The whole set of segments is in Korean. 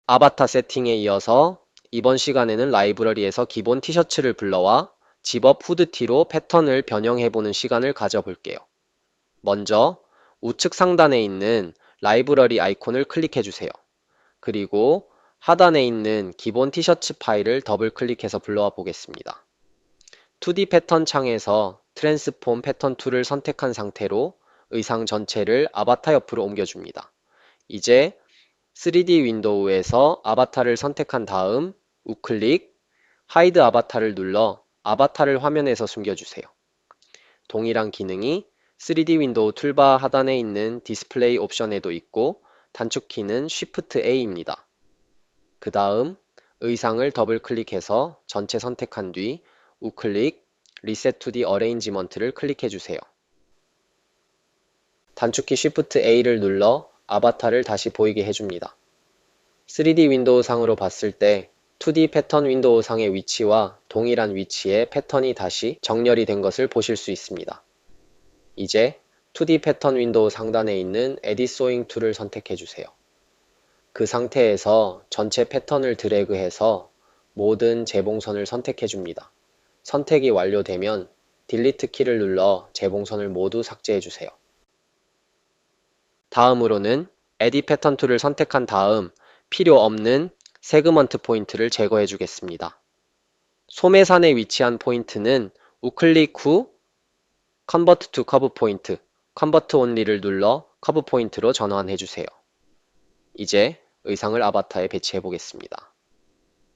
아바타 세팅에 이어서 이번 시간에는 라이브러리에서 기본 티셔츠를 불러와 집업 후드티로 패턴을 변형해보는 시간을 가져볼게요. 먼저 우측 상단에 있는 라이브러리 아이콘을 클릭해주세요. 그리고 하단에 있는 기본 티셔츠 파일을 더블 클릭해서 불러와 보겠습니다. 2D 패턴 창에서 트랜스폼 패턴 툴을 선택한 상태로 의상 전체를 아바타 옆으로 옮겨줍니다. 이제 3D 윈도우에서 아바타를 선택한 다음 우클릭, 하이드 아바타를 눌러 아바타를 화면에서 숨겨주세요. 동일한 기능이 3D 윈도우 툴바 하단에 있는 디스플레이 옵션에도 있고 단축키는 Shift A입니다. 그 다음 의상을 더블 클릭해서 전체 선택한 뒤 우클릭, Reset to the Arrangement를 클릭해주세요. 단축키 Shift A를 눌러 아바타를 다시 보이게 해줍니다. 3D 윈도우 상으로 봤을 때 2D 패턴 윈도우 상의 위치와 동일한 위치에 패턴이 다시 정렬이 된 것을 보실 수 있습니다. 이제 2D 패턴 윈도우 상단에 있는 Edit Sewing 툴을 선택해 주세요. 그 상태에서 전체 패턴을 드래그해서 모든 재봉선을 선택해 줍니다. 선택이 완료되면 딜리트 키를 눌러 재봉선을 모두 삭제해 주세요. 다음으로는 Edit 패턴 툴을 선택한 다음 필요 없는 세그먼트 포인트를 제거해 주겠습니다. 소매산에 위치한 포인트는 우클릭 후 Convert to Curve Point, Convert Only를 눌러 커브 포인트로 전환해 주세요. 이제 의상을 아바타에 배치해 보겠습니다.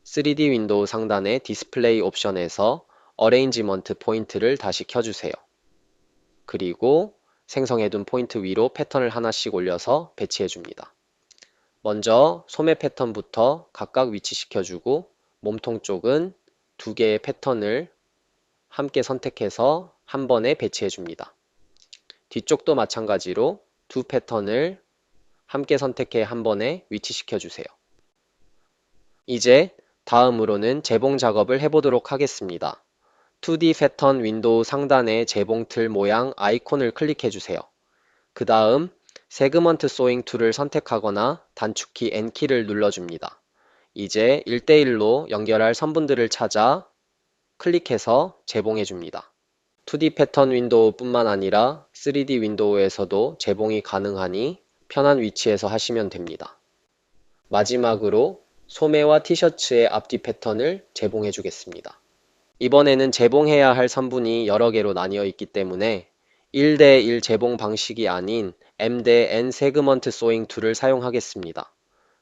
3D 윈도우 상단의 디스플레이 옵션에서 어레인지먼트 포인트를 다시 켜주세요. 그리고 생성해둔 포인트 위로 패턴을 하나씩 올려서 배치해 줍니다. 먼저 소매 패턴부터 각각 위치시켜주고 몸통 쪽은 두 개의 패턴을 함께 선택해서 한 번에 배치해 줍니다. 뒤쪽도 마찬가지로 두 패턴을 함께 선택해 한 번에 위치시켜 주세요. 이제 다음으로는 재봉 작업을 해보도록 하겠습니다. 2D 패턴 윈도우 상단의 재봉 틀 모양 아이콘을 클릭해 주세요. 그 다음 세그먼트 소잉 툴을 선택하거나 단축키 N키를 눌러줍니다. 이제 1대1로 연결할 선분들을 찾아 클릭해서 재봉해 줍니다. 2D 패턴 윈도우 뿐만 아니라 3D 윈도우에서도 재봉이 가능하니 편한 위치에서 하시면 됩니다. 마지막으로 소매와 티셔츠의 앞뒤 패턴을 재봉해 주겠습니다. 이번에는 재봉해야 할 선분이 여러 개로 나뉘어 있기 때문에 1대1 재봉 방식이 아닌 M/N 세그먼트 소잉 툴을 사용하겠습니다.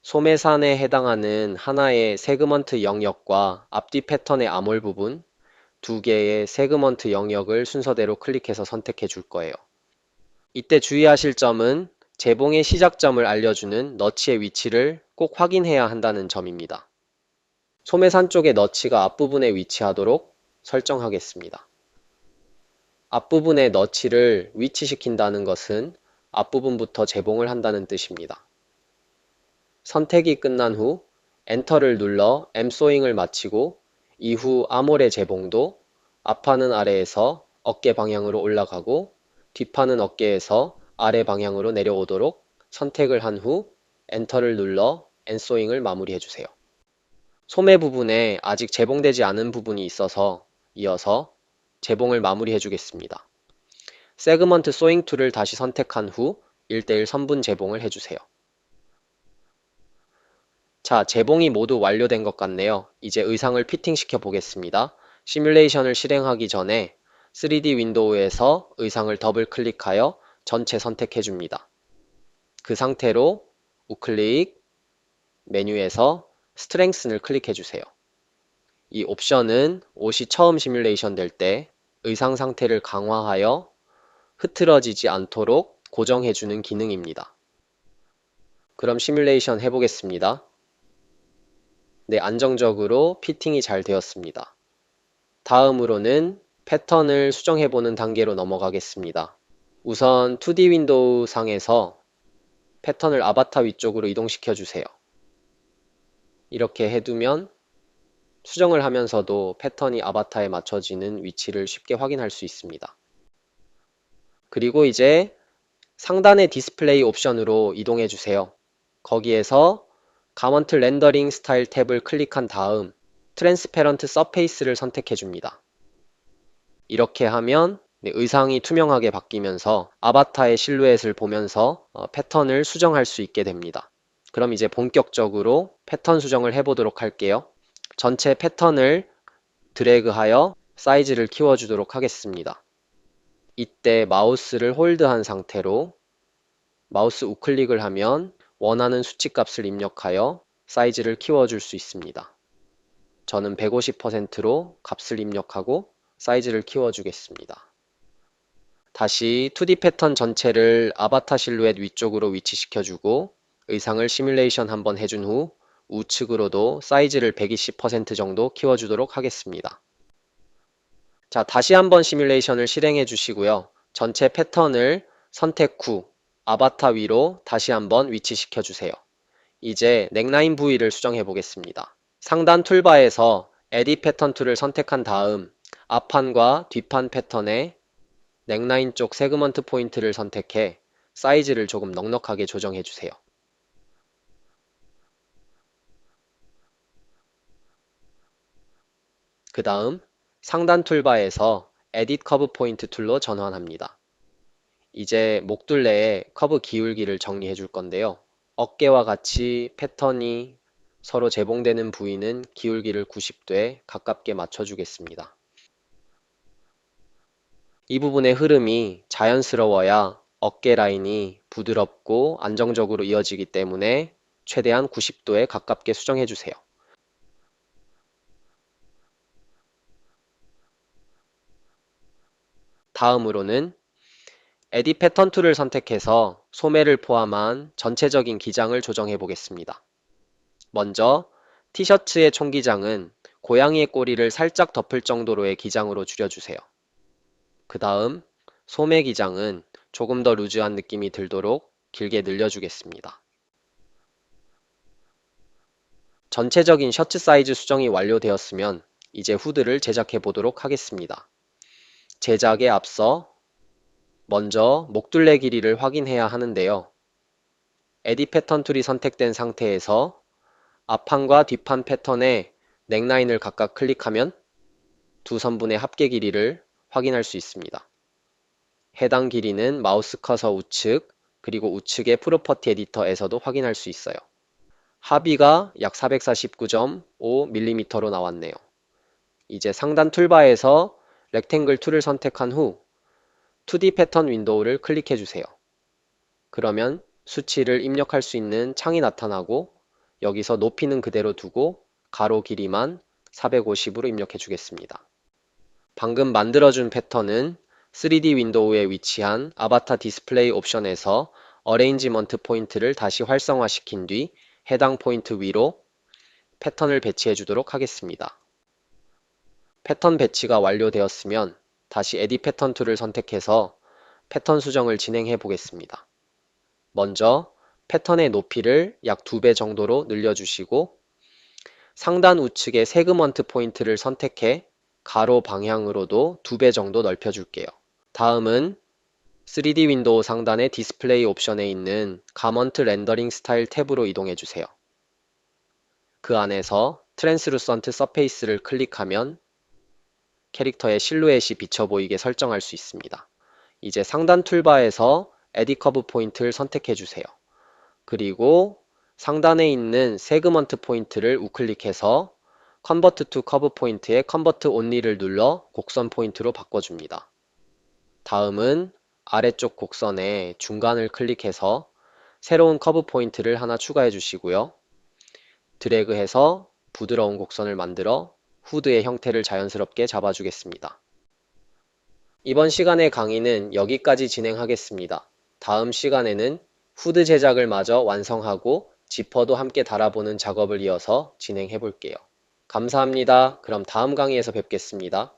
소매산에 해당하는 하나의 세그먼트 영역과 앞뒤 패턴의 암홀 부분, 두 개의 세그먼트 영역을 순서대로 클릭해서 선택해 줄 거예요. 이때 주의하실 점은 재봉의 시작점을 알려주는 너치의 위치를 꼭 확인해야 한다는 점입니다. 소매산 쪽의 너치가 앞부분에 위치하도록 설정하겠습니다. 앞부분의 너치를 위치시킨다는 것은 앞부분부터 재봉을 한다는 뜻입니다. 선택이 끝난 후 엔터를 눌러 M소잉을 마치고 이후 아몰의 재봉도 앞판은 아래에서 어깨 방향으로 올라가고 뒷판은 어깨에서 아래 방향으로 내려오도록 선택을 한 후 엔터를 눌러 N소잉을 마무리해 주세요. 소매 부분에 아직 재봉되지 않은 부분이 있어서 이어서 재봉을 마무리해 주겠습니다. 세그먼트 소잉 툴을 다시 선택한 후 1대1 선분 재봉을 해주세요. 자, 재봉이 모두 완료된 것 같네요. 이제 의상을 피팅 시켜 보겠습니다. 시뮬레이션을 실행하기 전에 3D 윈도우에서 의상을 더블 클릭하여 전체 선택해 줍니다. 그 상태로 우클릭, 메뉴에서 스트렝스를 클릭해 주세요. 이 옵션은 옷이 처음 시뮬레이션 될 때 의상 상태를 강화하여 흐트러지지 않도록 고정해 주는 기능입니다. 그럼 시뮬레이션 해보겠습니다. 네, 안정적으로 피팅이 잘 되었습니다. 다음으로는 패턴을 수정해보는 단계로 넘어가겠습니다. 우선 2D 윈도우 상에서 패턴을 아바타 위쪽으로 이동시켜 주세요. 이렇게 해두면 수정을 하면서도 패턴이 아바타에 맞춰지는 위치를 쉽게 확인할 수 있습니다. 그리고 이제 상단의 디스플레이 옵션으로 이동해 주세요. 거기에서 가먼트 렌더링 스타일 탭을 클릭한 다음 트랜스페런트 서페이스를 선택해 줍니다. 이렇게 하면 의상이 투명하게 바뀌면서 아바타의 실루엣을 보면서 패턴을 수정할 수 있게 됩니다. 그럼 이제 본격적으로 패턴 수정을 해보도록 할게요. 전체 패턴을 드래그하여 사이즈를 키워주도록 하겠습니다. 이때 마우스를 홀드한 상태로 마우스 우클릭을 하면 원하는 수치값을 입력하여 사이즈를 키워줄 수 있습니다. 저는 150%로 값을 입력하고 사이즈를 키워주겠습니다. 다시 2D 패턴 전체를 아바타 실루엣 위쪽으로 위치시켜주고 의상을 시뮬레이션 한번 해준 후 우측으로도 사이즈를 120% 정도 키워주도록 하겠습니다. 자, 다시 한번 시뮬레이션을 실행해 주시고요. 전체 패턴을 선택 후 아바타 위로 다시 한번 위치시켜 주세요. 이제 넥라인 부위를 수정해 보겠습니다. 상단 툴바에서 에딧 패턴 툴을 선택한 다음 앞판과 뒷판 패턴에 넥라인 쪽 세그먼트 포인트를 선택해 사이즈를 조금 넉넉하게 조정해 주세요. 그 다음 상단 툴바에서 에딧 커브 포인트 툴로 전환합니다. 이제 목둘레에 커브 기울기를 정리해 줄 건데요. 어깨와 같이 패턴이 서로 재봉되는 부위는 기울기를 90도에 가깝게 맞춰주겠습니다. 이 부분의 흐름이 자연스러워야 어깨 라인이 부드럽고 안정적으로 이어지기 때문에 최대한 90도에 가깝게 수정해 주세요. 다음으로는 에딧 패턴 툴을 선택해서 소매를 포함한 전체적인 기장을 조정해 보겠습니다. 먼저 티셔츠의 총기장은 고양이의 꼬리를 살짝 덮을 정도로의 기장으로 줄여주세요. 그 다음 소매 기장은 조금 더 루즈한 느낌이 들도록 길게 늘려주겠습니다. 전체적인 셔츠 사이즈 수정이 완료되었으면 이제 후드를 제작해 보도록 하겠습니다. 제작에 앞서 먼저 목둘레 길이를 확인해야 하는데요. 에딧 패턴 툴이 선택된 상태에서 앞판과 뒷판 패턴의 넥라인을 각각 클릭하면 두 선분의 합계 길이를 확인할 수 있습니다. 해당 길이는 마우스 커서 우측 그리고 우측의 프로퍼티 에디터에서도 확인할 수 있어요. 합의가 약 449.5mm로 나왔네요. 이제 상단 툴바에서 렉탱글 툴을 선택한 후 2D 패턴 윈도우를 클릭해 주세요. 그러면 수치를 입력할 수 있는 창이 나타나고 여기서 높이는 그대로 두고 가로 길이만 450으로 입력해 주겠습니다. 방금 만들어준 패턴은 3D 윈도우에 위치한 아바타 디스플레이 옵션에서 어레인지먼트 포인트를 다시 활성화시킨 뒤 해당 포인트 위로 패턴을 배치해 주도록 하겠습니다. 패턴 배치가 완료되었으면 다시 에딧 패턴 툴을 선택해서 패턴 수정을 진행해 보겠습니다. 먼저 패턴의 높이를 약 2배 정도로 늘려주시고 상단 우측의 세그먼트 포인트를 선택해 가로 방향으로도 2배 정도 넓혀줄게요. 다음은 3D 윈도우 상단의 디스플레이 옵션에 있는 가먼트 렌더링 스타일 탭으로 이동해 주세요. 그 안에서 트랜스루선트 서페이스를 클릭하면 캐릭터의 실루엣이 비쳐 보이게 설정할 수 있습니다. 이제 상단 툴바에서 에딧 커브 포인트를 선택해 주세요. 그리고 상단에 있는 세그먼트 포인트를 우클릭해서 컨버트 투 커브 포인트에 컨버트 온리를 눌러 곡선 포인트로 바꿔줍니다. 다음은 아래쪽 곡선의 중간을 클릭해서 새로운 커브 포인트를 하나 추가해 주시고요. 드래그해서 부드러운 곡선을 만들어 후드의 형태를 자연스럽게 잡아주겠습니다. 이번 시간의 강의는 여기까지 진행하겠습니다. 다음 시간에는 후드 제작을 마저 완성하고 지퍼도 함께 달아보는 작업을 이어서 진행해 볼게요. 감사합니다. 그럼 다음 강의에서 뵙겠습니다.